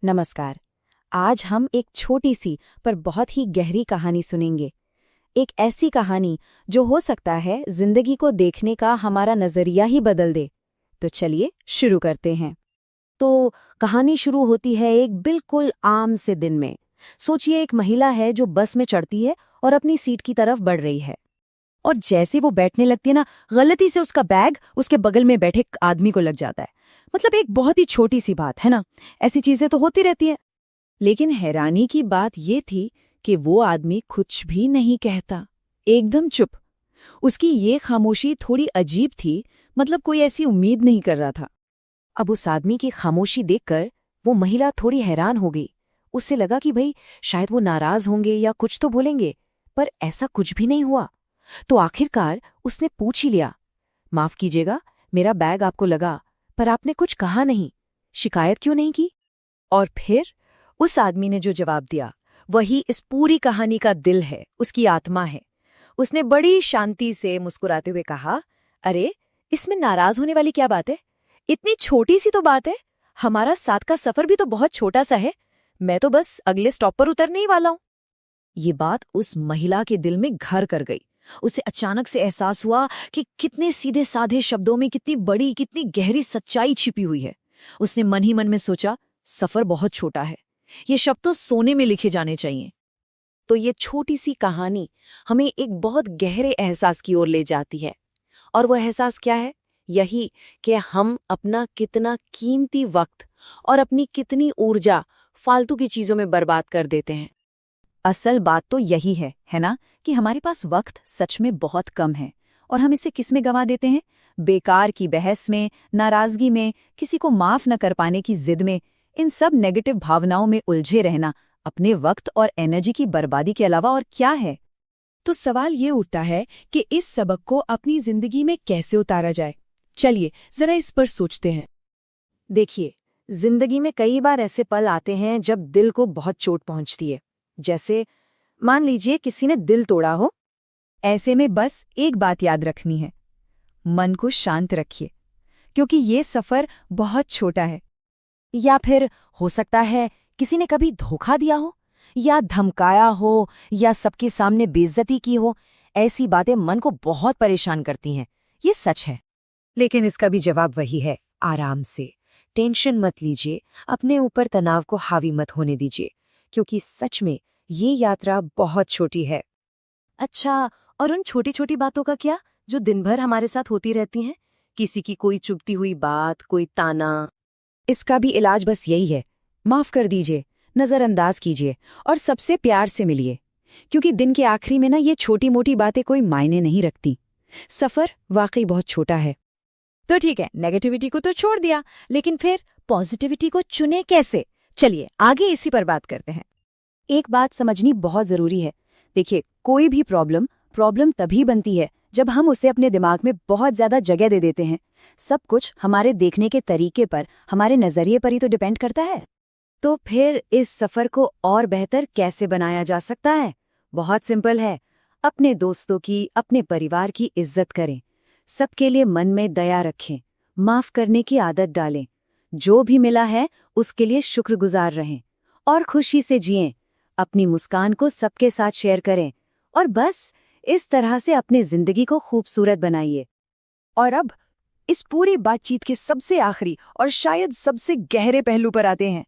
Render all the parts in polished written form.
नमस्कार। आज हम एक छोटी सी पर बहुत ही गहरी कहानी सुनेंगे। एक ऐसी कहानी जो हो सकता है जिंदगी को देखने का हमारा नजरिया ही बदल दे। तो चलिए शुरू करते हैं। तो कहानी शुरू होती है एक बिल्कुल आम से दिन में। सोचिए, एक महिला है जो बस में चढ़ती है और अपनी सीट की तरफ बढ़ रही है। और जैसे वो बैठने लगती है ना, गलती से उसका बैग उसके बगल में बैठे आदमी को लग जाता है। मतलब एक बहुत ही छोटी सी बात है ना, ऐसी चीजें तो होती रहती है। लेकिन हैरानी की बात ये थी कि वो आदमी कुछ भी नहीं कहता, एकदम चुप। उसकी ये खामोशी थोड़ी अजीब थी, मतलब कोई ऐसी उम्मीद नहीं कर रहा था। अब उस आदमी की खामोशी देखकर वो महिला थोड़ी हैरान हो गई। उससे लगा कि भाई शायद वो नाराज होंगे या कुछ तो बोलेंगे, पर ऐसा कुछ भी नहीं हुआ। तो आखिरकार उसने पूछ ही लिया, माफ कीजिएगा, मेरा बैग आपको लगा, पर आपने कुछ कहा नहीं, शिकायत क्यों नहीं की? और फिर उस आदमी ने जो जवाब दिया वही इस पूरी कहानी का दिल है, उसकी आत्मा है। उसने बड़ी शांति से मुस्कुराते हुए कहा, अरे, इसमें नाराज होने वाली क्या बात है? इतनी छोटी सी तो बात है। हमारा साथ का सफर भी तो बहुत छोटा सा है। मैं तो बस अगले स्टॉप पर उतरने ही वाला हूं। ये बात उस महिला के दिल में घर कर गई। उसे अचानक से एहसास हुआ कि कितने सीधे साधे शब्दों में कितनी बड़ी, कितनी गहरी सच्चाई छिपी हुई है। उसने मन ही मन में सोचा, सफर बहुत छोटा है, ये शब्द तो सोने में लिखे जाने चाहिए। तो ये छोटी सी कहानी हमें एक बहुत गहरे एहसास की ओर ले जाती है। और वो एहसास क्या है? यही कि हम अपना कितना कीमती वक्त और अपनी कितनी ऊर्जा फालतू की चीजों में बर्बाद कर देते हैं। असल बात तो यही है ना, कि हमारे पास वक्त सच में बहुत कम है और हम इसे किस में गंवा देते हैं? बेकार की बहस में, नाराजगी में, किसी को माफ न कर पाने की जिद में। इन सब नेगेटिव भावनाओं में उलझे रहना अपने वक्त और एनर्जी की बर्बादी के अलावा और क्या है? तो सवाल ये उठता है कि इस सबक को अपनी जिंदगी में कैसे उतारा जाए। चलिए जरा इस पर सोचते हैं। देखिए, जिंदगी में कई बार ऐसे पल आते हैं जब दिल को बहुत चोट पहुंचती है। जैसे मान लीजिए किसी ने दिल तोड़ा हो। ऐसे में बस एक बात याद रखनी है, मन को शांत रखिए, क्योंकि ये सफर बहुत छोटा है। या फिर हो सकता है किसी ने कभी धोखा दिया हो, या धमकाया हो, या सबके सामने बेइज्जती की हो। ऐसी बातें मन को बहुत परेशान करती हैं, ये सच है। लेकिन इसका भी जवाब वही है, आराम से। टेंशन मत लीजिए, अपने ऊपर तनाव को हावी मत होने दीजिए, क्योंकि सच में ये यात्रा बहुत छोटी है। अच्छा, और उन छोटी छोटी बातों का क्या, जो दिन भर हमारे साथ होती रहती हैं? किसी की कोई चुभती हुई बात, कोई ताना। इसका भी इलाज बस यही है, माफ कर दीजिए, नजरअंदाज कीजिए और सबसे प्यार से मिलिए। क्योंकि दिन के आखिरी में ना, ये छोटी मोटी बातें कोई मायने नहीं रखती। सफर वाकई बहुत छोटा है। तो ठीक है, नेगेटिविटी को तो छोड़ दिया, लेकिन फिर पॉजिटिविटी को चुने कैसे? चलिए आगे इसी पर बात करते हैं। एक बात समझनी बहुत जरूरी है। देखिए, कोई भी प्रॉब्लम तभी बनती है जब हम उसे अपने दिमाग में बहुत ज्यादा जगह दे देते हैं। सब कुछ हमारे देखने के तरीके पर, हमारे नजरिए पर ही तो डिपेंड करता है। तो फिर इस सफर को और बेहतर कैसे बनाया जा सकता है? बहुत सिंपल है। अपने दोस्तों की, अपने परिवार की इज्जत करें। सबके लिए मन में दया रखें, माफ करने की आदत डालें। जो भी मिला है उसके लिए शुक्रगुजार रहें और खुशी से जिएं। अपनी मुस्कान को सबके साथ शेयर करें और बस इस तरह से अपनी जिंदगी को खूबसूरत बनाइए। और अब इस पूरी बातचीत के सबसे आखिरी और शायद सबसे गहरे पहलू पर आते हैं।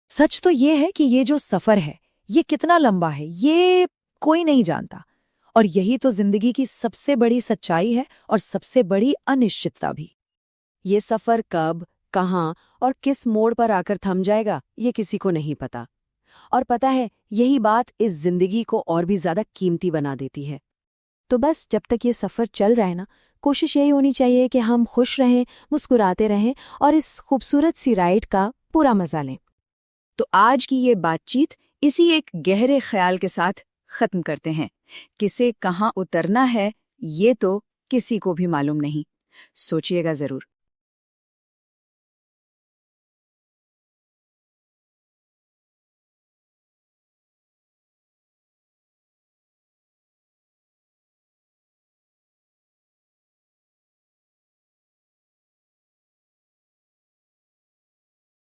सच तो ये है कि ये जो सफर है, ये कितना लंबा है, ये कोई नहीं जानता। और यही तो जिंदगी की सबसे बड़ी सच्चाई है और सबसे बड़ी अनिश्चितता भी। ये सफर कब, कहाँ और किस मोड़ पर आकर थम जाएगा, ये किसी को नहीं पता। और पता है, यही बात इस जिंदगी को और भी ज्यादा कीमती बना देती है। तो बस जब तक ये सफर चल रहा है ना, कोशिश यही होनी चाहिए कि हम खुश रहें, मुस्कुराते रहें और इस खूबसूरत सी राइड का पूरा मजा लें। तो आज की ये बातचीत इसी एक गहरे ख्याल के साथ खत्म करते हैं। किसे कहाँ उतरना है, ये तो किसी को भी मालूम नहीं। सोचिएगा जरूर।